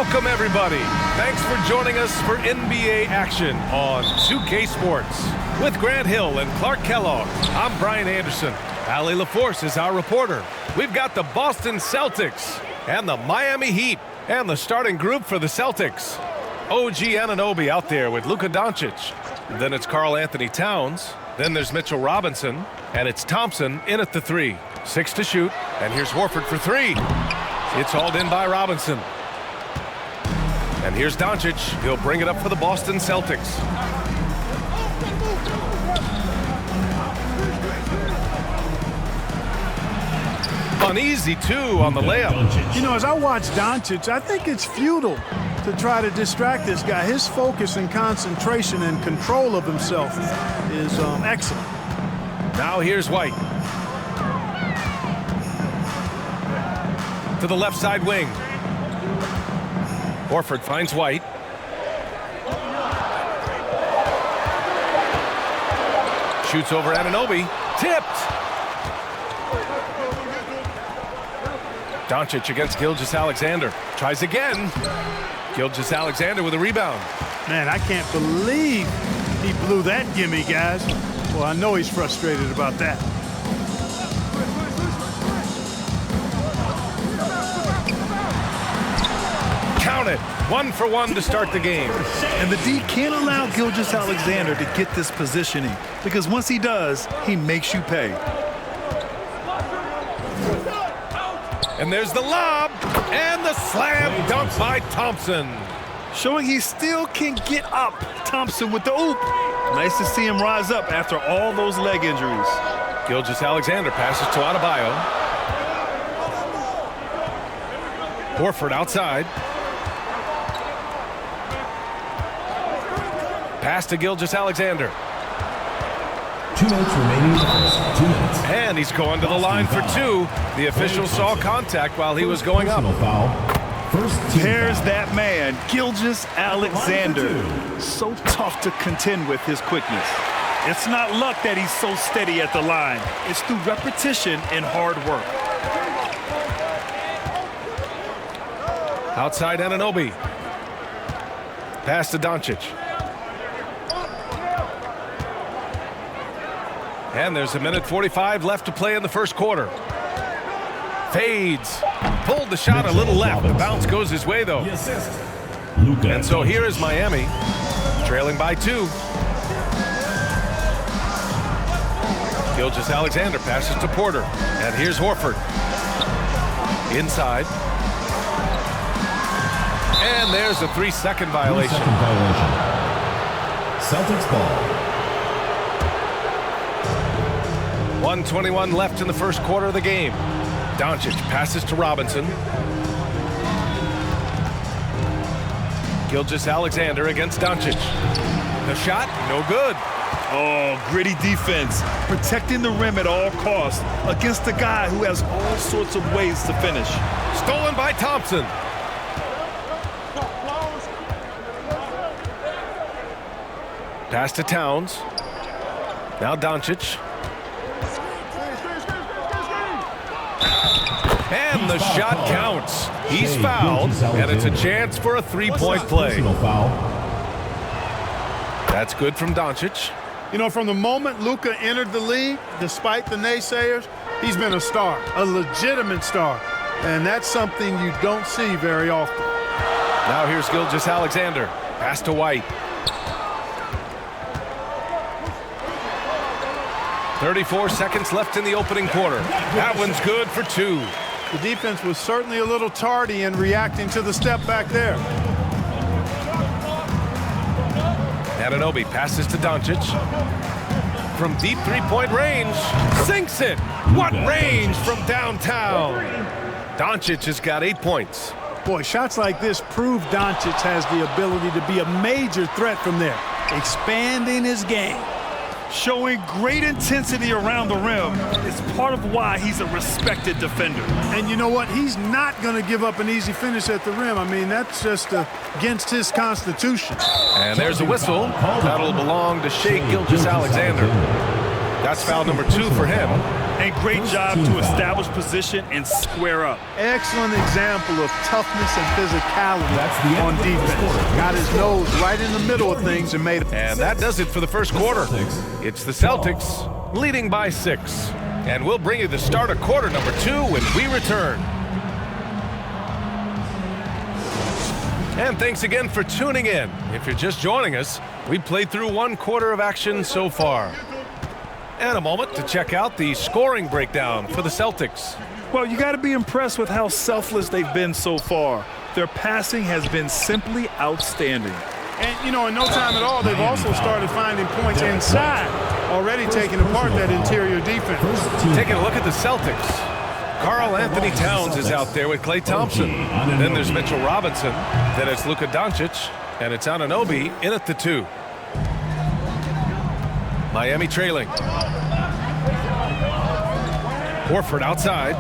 Welcome, everybody. Thanks for joining us for NBA action on 2K Sports. With Grant Hill and Clark Kellogg, I'm Brian Anderson. Allie LaForce is our reporter. We've got the Boston Celtics and the Miami Heat and the starting group for the Celtics. OG Anunoby out there with Luka Doncic. Then it's Karl Anthony Towns. Then there's Mitchell Robinson. And it's Thompson in at the 3. 6 to shoot. And here's Horford for 3. It's hauled in by Robinson. And here's Doncic. He'll bring it up for the Boston Celtics. Uneasy, too, on the layup. You know, as I watch Doncic, I think it's futile to try to distract this guy. His focus and concentration and control of himself is excellent. Now here's White. To the left side wing. Horford finds White. Shoots over Anunoby. Tipped. Doncic against Gilgeous-Alexander. Tries again. Gilgeous-Alexander with a rebound. Man, I can't believe he blew that gimme, guys. Well, I know he's frustrated about that. Count it. 1 for 1 to start the game. And the D can't allow Gilgeous-Alexander to get this positioning, because once he does, he makes you pay. And there's the lob and the slam dunk by Thompson. Showing he still can get up. Thompson with the oop. Nice to see him rise up after all those leg injuries. Gilgeous-Alexander passes to Adebayo. Horford outside. Pass to Gilgeous-Alexander. 2 minutes remaining. 2 minutes. And he's going to the line for 2. The official saw contact while he was going up. There's that man, Gilgeous-Alexander. So tough to contend with his quickness. It's not luck that he's so steady at the line. It's through repetition and hard work. Outside Anunoby. Pass to Doncic. And there's 1:45 left to play in the first quarter. Fades. Pulled the shot a little left. The bounce goes his way, though. And so here is Miami, trailing by 2. Gilgeous-Alexander passes to Porter. And here's Horford. Inside. And there's a 3-second violation. Celtics ball. 1:21 left in the first quarter of the game. Doncic passes to Robinson. Gilgeous-Alexander against Doncic. The shot, no good. Oh, gritty defense. Protecting the rim at all costs against a guy who has all sorts of ways to finish. Stolen by Thompson. Pass to Towns. Now Doncic. And the shot counts. He's fouled, and it's a chance for a 3-point play. That's good from Doncic. You know, from the moment Luka entered the league, despite the naysayers, he's been a star, a legitimate star. And that's something you don't see very often. Now here's Gilgeous-Alexander. Pass to White. 34 seconds left in the opening quarter. That one's good for 2. The defense was certainly a little tardy in reacting to the step back there. Anunoby passes to Doncic. From deep 3-point range. Sinks it. What range from downtown. Doncic has got 8 points. Boy, shots like this prove Doncic has the ability to be a major threat from there. Expanding his game. Showing great intensity around the rim is part of why he's a respected defender. And you know what? He's not going to give up an easy finish at the rim. I mean, that's just against his constitution. And there's a whistle. That'll belong to Shai Gilgeous-Alexander. That's foul number 2 for him. And great job to establish position and square up. Excellent example of toughness and physicality That's the end on of the first defense. quarter. Got his nose right in the middle of things and made it. And that does it for the first quarter. Celtics. It's the Celtics leading by 6. And we'll bring you the start of quarter number 2 when we return. And thanks again for tuning in. If you're just joining us, we played through 1 quarter of action so far. And a moment to check out the scoring breakdown for the Celtics. Well, you got to be impressed with how selfless they've been so far. Their passing has been simply outstanding. And, you know, in no time at all, they've also started finding points inside, already taking apart that interior defense. Taking a look at the Celtics. Karl Anthony Towns is out there with Klay Thompson. Then there's Mitchell Robinson. Then it's Luka Doncic. And it's Anunoby in at the 2. Miami trailing. Horford outside.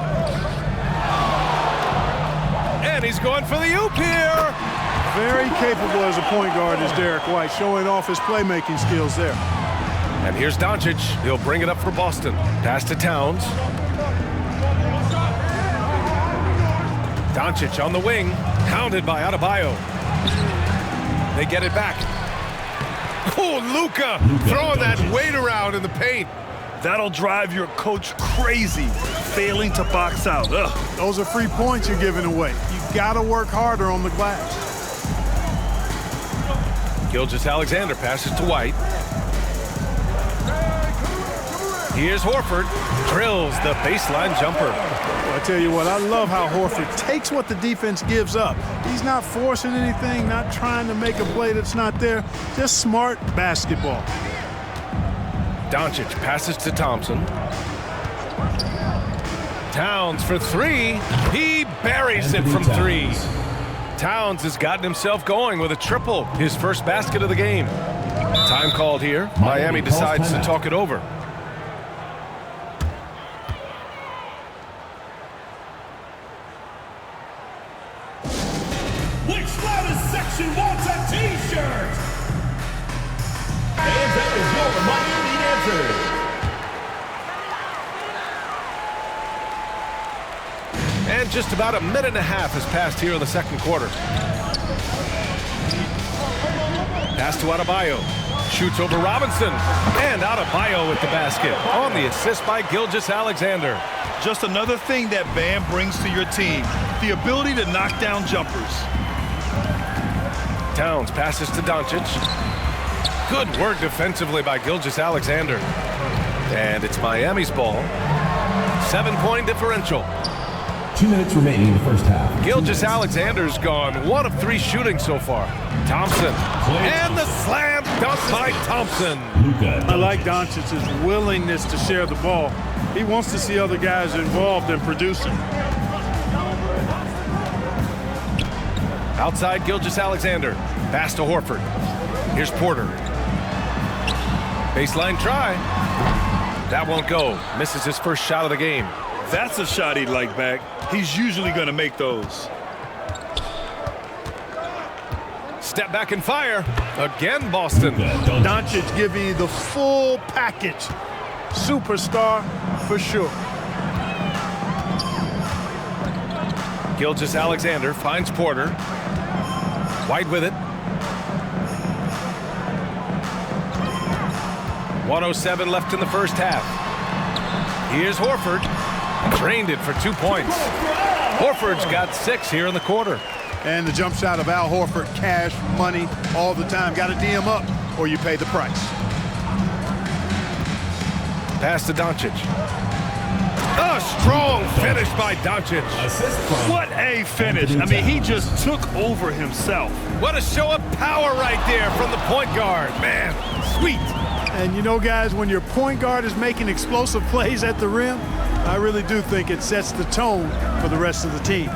And he's going for the oop here. Very capable as a point guard is Derek White, showing off his playmaking skills there. And here's Doncic. He'll bring it up for Boston. Pass to Towns. Doncic on the wing, hounded by Adebayo. They get it back. Oh, Luka throwing that weight around in the paint. That'll drive your coach crazy, failing to box out. Ugh. Those are free points you're giving away. You got to work harder on the glass. Gilgeous-Alexander passes to White. Here's Horford. Drills the baseline jumper. Well, I tell you what, I love how Horford takes what the defense gives up. He's not forcing anything, not trying to make a play that's not there. Just smart basketball. Doncic passes to Thompson. Towns for 3. He buries it from 3. Towns has gotten himself going with a triple, his first basket of the game. Time called here. Miami decides to talk it over. Which loudest section wants a t-shirt? And that is your Miami answer. And just about a minute and a half has passed here in the second quarter. Pass to Adebayo. Shoots over Robinson. And Adebayo with the basket on the assist by Gilgeous-Alexander. Just another thing that Bam brings to your team, the ability to knock down jumpers. Towns passes to Doncic. Good work defensively by Gilgeous-Alexander. And it's Miami's ball. 7-point differential. 2 minutes remaining in the first half. Gilgeous-Alexander's gone 1 of 3 shooting so far. Thompson. And the slam dunk by Thompson. I like Doncic's willingness to share the ball. He wants to see other guys involved in producing. Outside Gilgeous-Alexander. Pass to Horford. Here's Porter. Baseline try. That won't go. Misses his first shot of the game. That's a shot he'd like back. He's usually going to make those. Step back and fire. Again, Boston. Doncic giving you the full package. Superstar for sure. Gilgeous-Alexander finds Porter. White with it. 1:07 left in the first half. Here's Horford. Drained it for 2 points. Horford's got 6 here in the quarter. And the jump shot of Al Horford, cash, money, all the time. Got to D him up or you pay the price. Pass to Doncic. A strong finish by Doncic. What a finish. I mean, he just took over himself. What a show of power right there from the point guard. Man, sweet. And you know, guys, when your point guard is making explosive plays at the rim, I really do think it sets the tone for the rest of the team.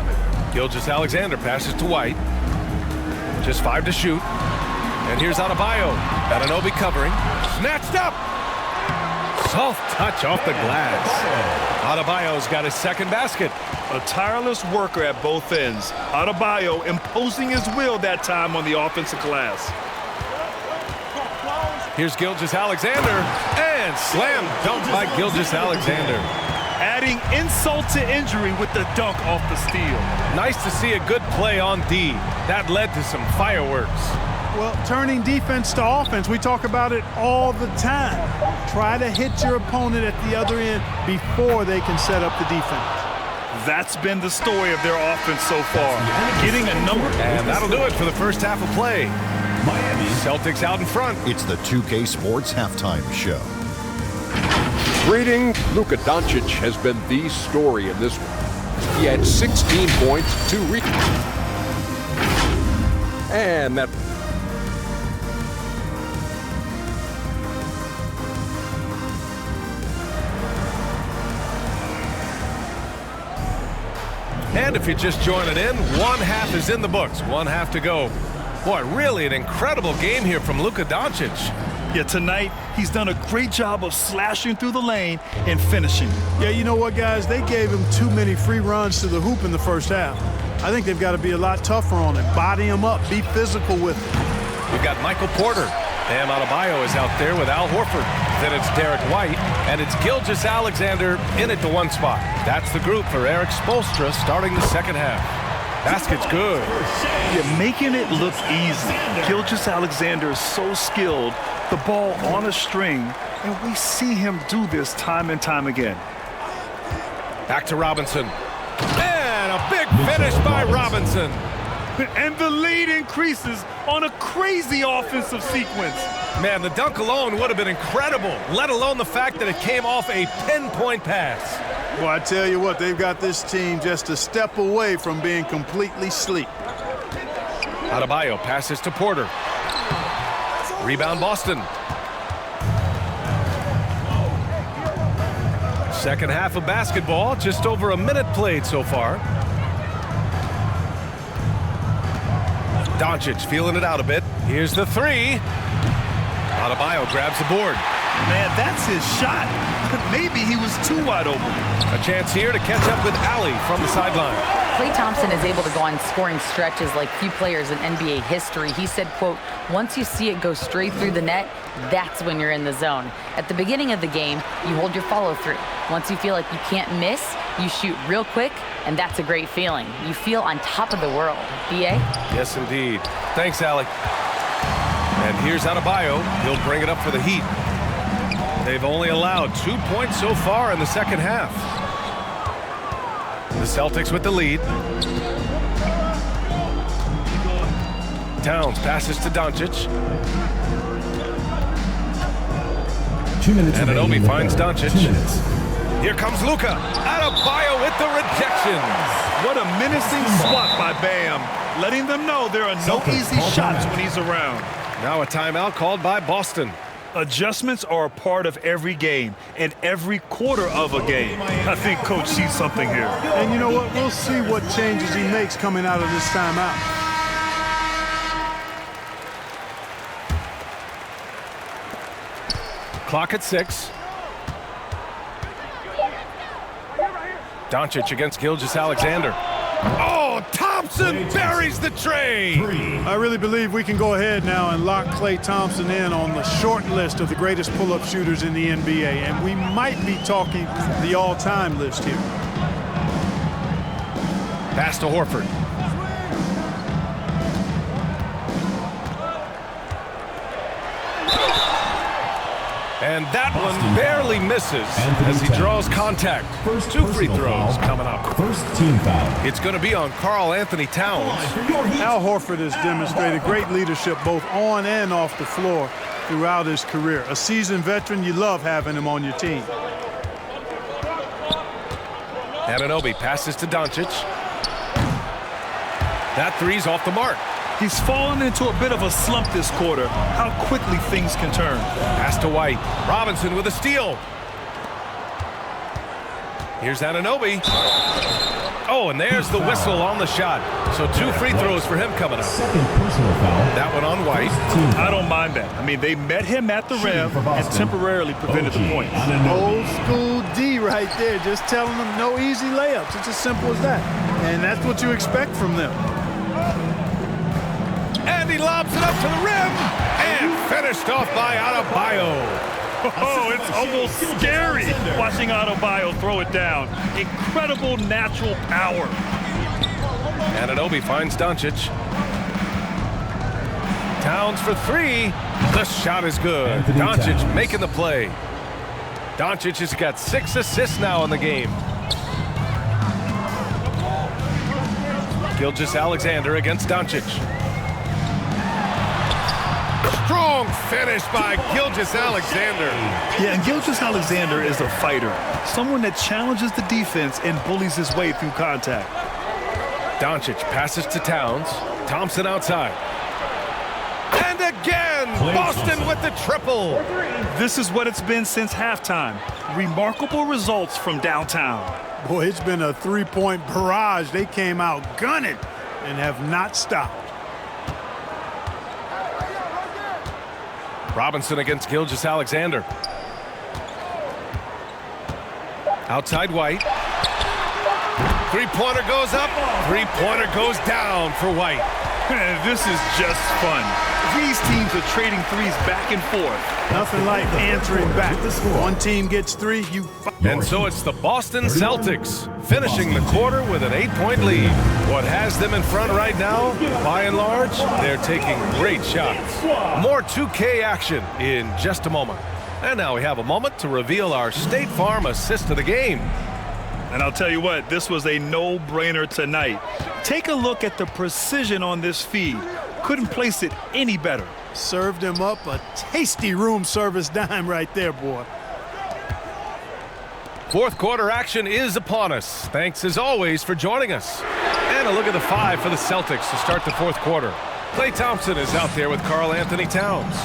Gilgeous-Alexander passes to White. Just 5 to shoot. And here's Adebayo. Anunoby covering. Snatched up. Soft touch off the glass. Adebayo's got his second basket. A tireless worker at both ends. Adebayo imposing his will that time on the offensive glass. Here's Gilgeous-Alexander. And slam dunk by Gilgeous-Alexander. Adding insult to injury with the dunk off the steal. Nice to see a good play on D. That led to some fireworks. Well, turning defense to offense, we talk about it all the time. Try to hit your opponent at the other end before they can set up the defense. That's been the story of their offense so far. Getting a number. And that'll do it for the first half of play. Miami. Celtics out in front. It's the 2K Sports Halftime Show. Greeting, Luka Doncic has been the story in this one. He had 16 points, 2 rebounds. And that And if you're just joining in, one half is in the books. One half to go. Boy, really an incredible game here from Luka Doncic. Yeah, tonight he's done a great job of slashing through the lane and finishing. Yeah, you know what, guys? They gave him too many free runs to the hoop in the first half. I think they've got to be a lot tougher on him. Body him up. Be physical with him. We've got Michael Porter. Bam Adebayo is out there with Al Horford. Then it's Derek White, and it's Gilgeous-Alexander in at the 1 spot. That's the group for Eric Spoelstra starting the second half. Basket's good. You're making it look easy. Gilgeous-Alexander is so skilled. The ball on a string, and we see him do this time and time again. Back to Robinson. And a big finish by Robinson. And the lead increases on a crazy offensive sequence. Man, the dunk alone would have been incredible, let alone the fact that it came off a pinpoint pass. Well, I tell you what, they've got this team just a step away from being completely asleep. Adebayo passes to Porter. Rebound Boston. Second half of basketball, just over a minute played so far. Doncic feeling it out a bit. Here's the 3. Adebayo grabs the board. Man, that's his shot. Maybe he was too wide open. A chance here to catch up with Allie from the sideline. Klay Thompson is able to go on scoring stretches like few players in NBA history. He said, quote, once you see it go straight through the net, that's when you're in the zone. At the beginning of the game, you hold your follow through. Once you feel like you can't miss, you shoot real quick, and that's a great feeling. You feel on top of the world. B.A.? Yes, indeed. Thanks, Allie. And here's Adebayo. He'll bring it up for the Heat. They've only allowed 2 points so far in the second half. The Celtics with the lead. Towns passes to Doncic. 2 minutes And remaining. Anunoby finds Doncic. 2 minutes. Here comes Luka. Adebayo with the rejection. What a menacing swat by Bam, letting them know there are no easy shots when he's around. Now a timeout called by Boston. Adjustments are a part of every game and every quarter of a game. I think Coach sees something here. And you know what? We'll see what changes he makes coming out of this timeout. Clock at 6. Doncic against Gilgeous-Alexander. Oh, Thompson buries the tray. I really believe we can go ahead now and lock Klay Thompson in on the short list of the greatest pull-up shooters in the NBA, and we might be talking the all-time list here. Pass to Horford. And that one barely misses as he draws contact. First 2 free personal throws foul. coming up. First team foul. It's going to be on Karl Anthony Towns. Al Horford has demonstrated great leadership both on and off the floor throughout his career. A seasoned veteran, you love having him on your team. Anunoby passes to Doncic. That 3's off the mark. He's fallen into a bit of a slump this quarter. How quickly things can turn. Pass to White. Robinson with a steal. Here's Anunoby. Oh, and there's the whistle on the shot. So 2 free throws for him coming up. Second personal foul. That one on White. Team foul. I don't mind that. I mean, they met him at the rim for and Boston. temporarily prevented the OG points. Anunoby. Old school D right there, just telling them no easy layups. It's as simple as that. And that's what you expect from them. And he lobs it up to the rim. And finished off by Adebayo. Oh, it's almost scary watching Adebayo throw it down. Incredible natural power. Anunoby finds Doncic. Towns for three. The shot is good. Anthony Doncic Towns. making the play. Doncic has got 6 assists now in the game. Gilgeous-Alexander against Doncic. Strong finish by Gilgeous-Alexander. Yeah, and Gilgeous-Alexander is a fighter. Someone that challenges the defense and bullies his way through contact. Doncic passes to Towns. Thompson outside. And again, Boston with the triple. This is what it's been since halftime. Remarkable results from downtown. Boy, it's been a three-point barrage. They came out gunning and have not stopped. Robinson against Gilgeous-Alexander. Outside White. Three-pointer goes up. Three-pointer goes down for White. This is just fun. These teams are trading threes back and forth. Nothing like answering back. One team gets three, you And so it's the Boston Celtics finishing the quarter with an 8-point lead. What has them in front right now, by and large, they're taking great shots. More 2K action in just a moment. And now we have a moment to reveal our State Farm assist of the game. And I'll tell you what, this was a no-brainer tonight. Take a look at the precision on this feed. Couldn't place it any better. served him up a tasty room service dime right there, boy. Fourth quarter action is upon us. Thanks as always for joining us. And a look at the 5 for the Celtics to start the fourth quarter. Klay Thompson is out there with Karl Anthony Towns.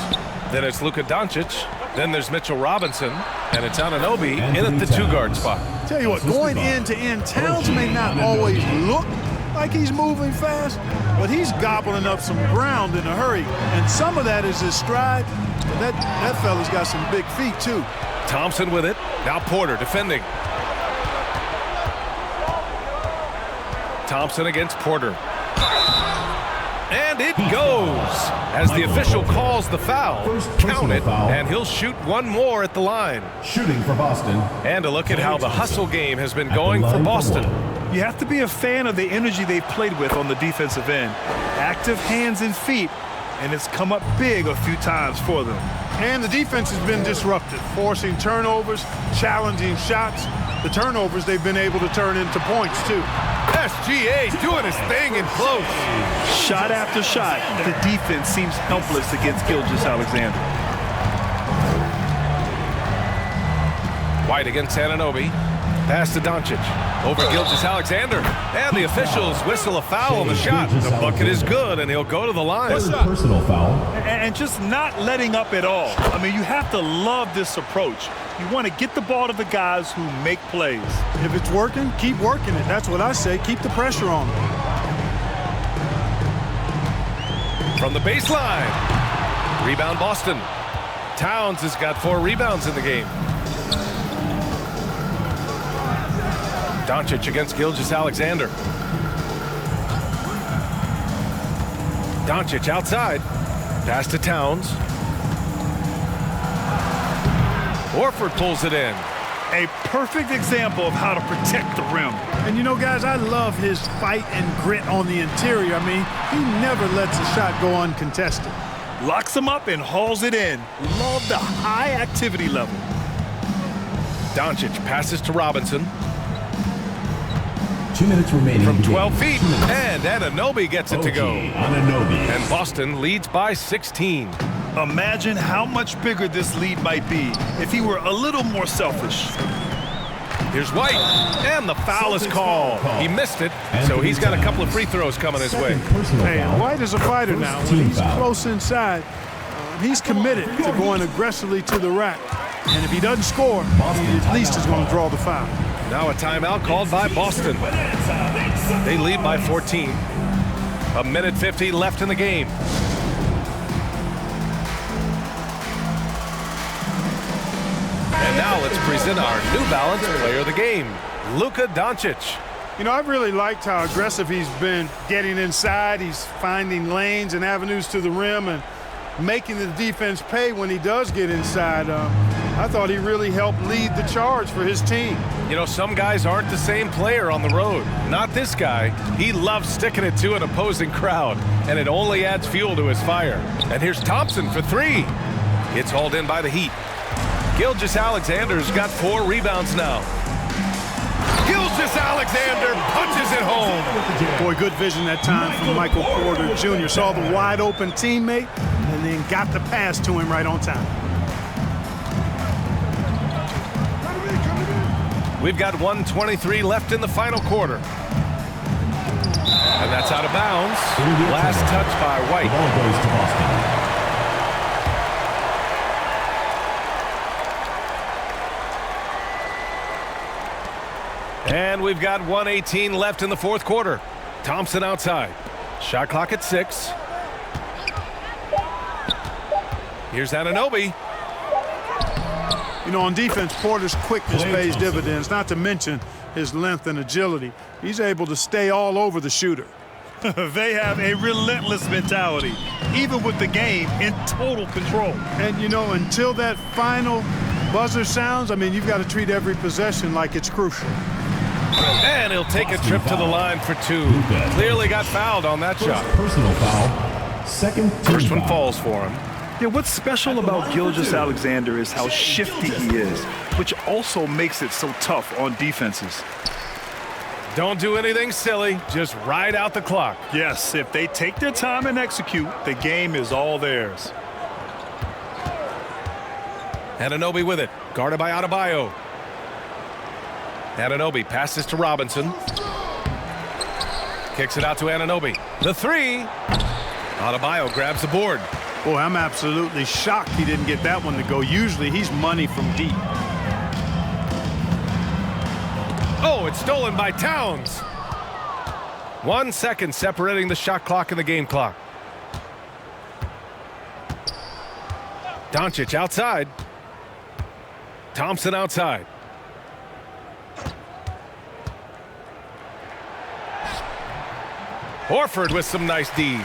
Then it's Luka Doncic. Then there's Mitchell Robinson. And it's Anunoby in at the 2-guard spot. Tell you what, going end to end, Towns may not always look like he's moving fast, but he's gobbling up some ground in a hurry. And some of that is his stride. But that fella's got some big feet, too. Thompson with it. Now Porter defending. Thompson against Porter. And it goes as the official calls the foul. Count it, and he'll shoot one more at the line. Shooting for Boston. And a look at how the hustle game has been going for Boston. You have to be a fan of the energy they've played with on the defensive end. Active hands and feet, and it's come up big a few times for them. And the defense has been disruptive, forcing turnovers, challenging shots. The turnovers they've been able to turn into points, too. SGA doing his thing in close. Shot after shot, the defense seems helpless against Gilgeous-Alexander. White against Anunoby. Pass to Doncic. Over Gilgeous-Alexander. And the officials whistle a foul on the shot. The bucket is good, and he'll go to the line. Personal foul. And just not letting up at all. I mean, you have to love this approach. You want to get the ball to the guys who make plays. If it's working, keep working it. That's what I say. Keep the pressure on them. From the baseline. Rebound Boston. Towns has got 4 rebounds in the game. Doncic against Gilgeous-Alexander. Doncic outside. Pass to Towns. Horford pulls it in. A perfect example of how to protect the rim. And you know, guys, I love his fight and grit on the interior. I mean, he never lets a shot go uncontested. Locks him up and hauls it in. Love the high activity level. Doncic passes to Robinson. 2 minutes remaining. From 12 feet, and Anunoby gets it to go. Anunoby. And Boston leads by 16. Imagine how much bigger this lead might be if he were a little more selfish. Here's White, and the foul is called. He missed it, so he's got a couple of free throws coming his way. Hey, White is a fighter now. When he's close inside, he's committed to going aggressively to the rack. And if he doesn't score, at least he's going to draw the foul. Now a timeout called by Boston. They lead by 14. A minute 50 left in the game. And now let's present our New Balance player of the game, Luka Doncic. You know, I've really liked how aggressive he's been getting inside. He's finding lanes and avenues to the rim and making the defense pay when he does get inside. I thought he really helped lead the charge for his team. You know, some guys aren't the same player on the road. Not this guy. He loves sticking it to an opposing crowd, and it only adds fuel to his fire. And here's Thompson for three. It's hauled in by the Heat. Gilgeous-Alexander's got 4 rebounds now. Gilgeous-Alexander punches it home. Boy, good vision that time from Michael Porter Jr. Saw the wide open teammate and then got the pass to him right on time. We've got 1:23 left in the final quarter. And that's out of bounds. Last touch by The White. ball goes to Boston. And we've got 1:18 left in the fourth quarter. Thompson outside. Shot clock at 6. Here's Anunoby. You know, on defense, Porter's quickness pays dividends, not to mention his length and agility. He's able to stay all over the shooter. They have a relentless mentality, even with the game in total control. And, you know, until that final buzzer sounds, I mean, you've got to treat every possession like it's crucial. And he'll take a trip to the line for 2. Clearly got fouled on that shot. Personal foul. Second team First one foul. falls for him. Yeah, what's special about Gilgeous-Alexander is how shifty he is, which also makes it so tough on defenses. Don't do anything silly. Just ride out the clock. Yes, if they take their time and execute, the game is all theirs. Anunoby with it. Guarded by Adebayo. Anunoby passes to Robinson. Kicks it out to Anunoby. The 3. Adebayo grabs the board. Boy, I'm absolutely shocked he didn't get that one to go. Usually he's money from deep. Oh, it's stolen by Towns. 1 second separating the shot clock and the game clock. Doncic outside. Thompson outside. Horford with some nice D.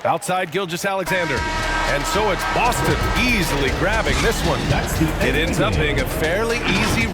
Outside Gilgeous-Alexander. And so it's Boston easily grabbing this one. It ends up being a fairly easy